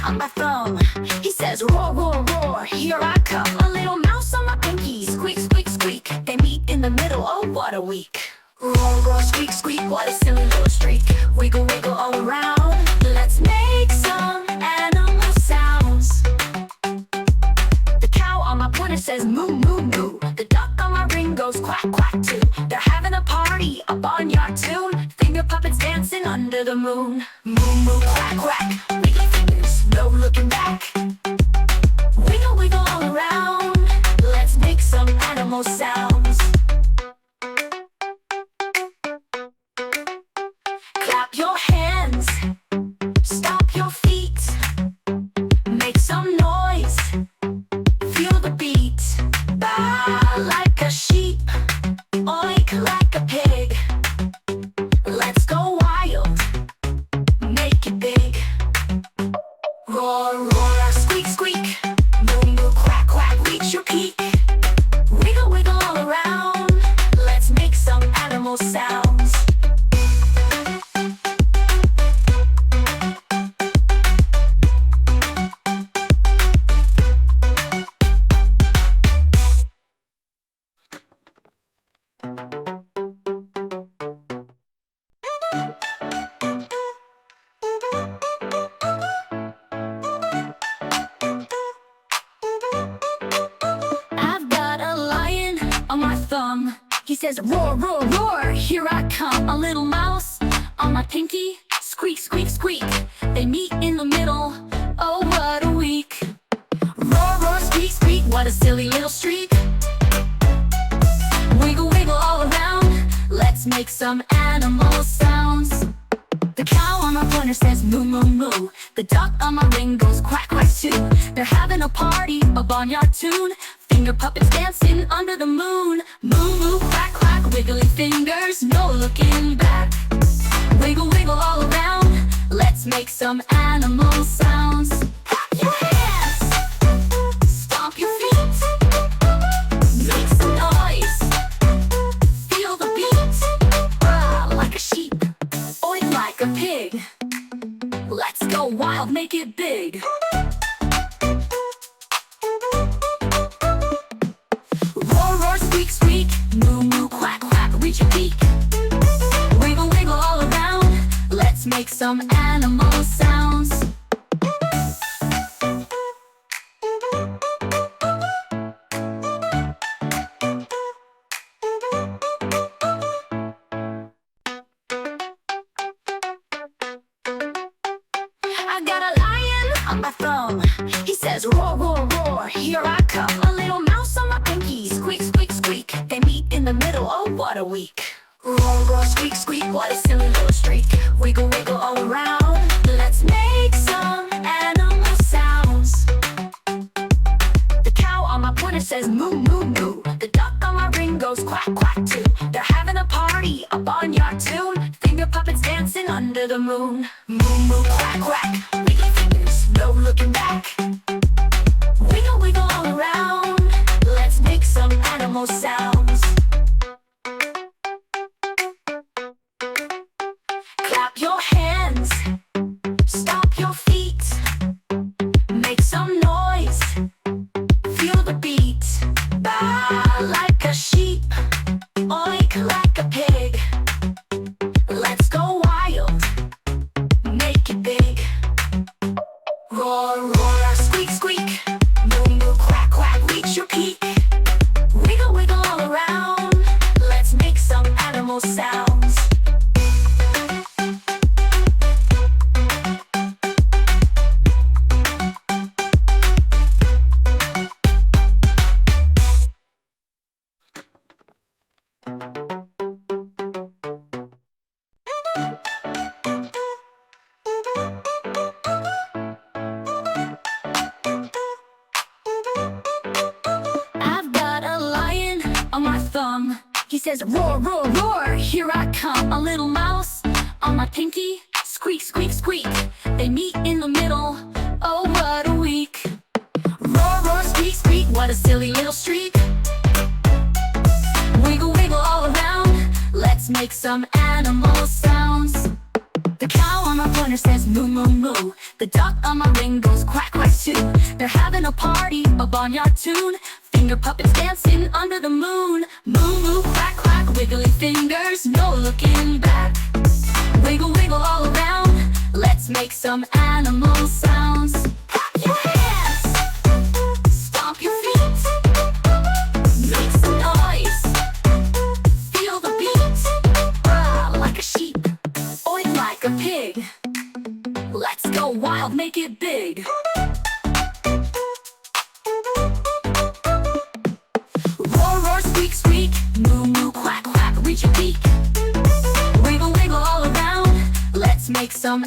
on my thumb. He says, roar, roar, roar, here I come. A little mouse on my pinky, squeak, squeak, squeak. They meet in the middle, oh, what a week. Roar, roar, squeak, squeak, what a silly little streak. Wiggle, wiggle all around. Let's make some animal sounds. The cow on my pointer says moo, moo, moo. The duck on my ring goes quack, quack too. They're having a party, a barnyard tune. Finger puppets dancing under the moon. Moo, moo, quack, quack. Wiggle fingers, no looking back. Wiggle, wiggle all around. Let's make some animal sounds. Clap your hands, stomp your feet, make some noise, feel the beat. Baa like a sheep, oink like a pig. Let's go wild, make it big. Roar, roar, squeak, squeak, moo, moo, quack, quack, reach your peak. Wiggle, wiggle all around, let's make some animal sounds. I've got a lion on my thumb. He says, roar, roar, roar, here I come. A little mouse on my pinky, squeak, squeak, squeak. They meet in the middle, oh, what a week. Roar, roar, squeak, squeak, what a silly little streak. Wiggle, wiggle all around, let's make some animal sounds. The cow on my pointer says moo, moo, moo. The duck on my ring goes quack, quack too. They're having a party, a barnyard tune. Finger puppets dancing under the moon. Moo, moo, quack, quack, wiggly fingers, no looking back. Wiggle, wiggle all around, let's make some animal sounds. Clap your hands, stomp your feet, make some noise, feel the beat. Rah, like a sheep, oink like a pig. Let's go wild, make it big. Roar, roar, squeak, squeak, moo, moo, quack, quack, reach your peak. Wiggle, wiggle all around, let's make some animal sounds. I got a lion on my thumb. He says, roar, roar, roar, here I come. A little mouse on my pinky, squeak, squeak, squeak. They meet in the middle, oh, what a week. Roar, roar, squeak, squeak, what a silly little streak. Wiggle, wiggle all around, let's make some animal sounds. The cow on my pointer says moo, moo, moo. The duck on my ring goes quack, quack too. They're having a party, a barnyard tune. Finger puppets dancing under the moon. Moo, moo, quack, quack, wiggle fingers, no looking back. Wiggle, wiggle all around, let's make some animal sounds. Clap your hands, stomp your feet, make some noise, feel the beat. Baa like a sheep, oink like a pig. Let's go wild, make it big. Roar, roar, squeak, squeak, moo, moo, quack, quack, reach your peak. Wiggle, wiggle all around, let's make some animal sounds. I've got a lion on my thumb. He says, roar, roar, roar, here I come. A little mouse on my pinky, squeak, squeak, squeak. They meet in the middle, oh, what a week. Roar, roar, squeak, squeak, what a silly little streak. Wiggle, wiggle all around, let's make some animal sounds. The cow on my pointer says moo moo moo. The duck on my ring goes quack quack too. They're having a party, a barnyard tune. Finger puppets dancing under the moon. Moo moo quack quack, wiggly fingers, no looking back. Wiggle wiggle all around, let's make some animal sounds. Clap your hands, stomp your feet, make some noise, feel the beat. Rah, like a sheep, oink like a pig. Let's go wild, make it big. Roar, roar, squeak, squeak, moo, moo, quack, quack, reach your peak. Wiggle, wiggle all around, let's make some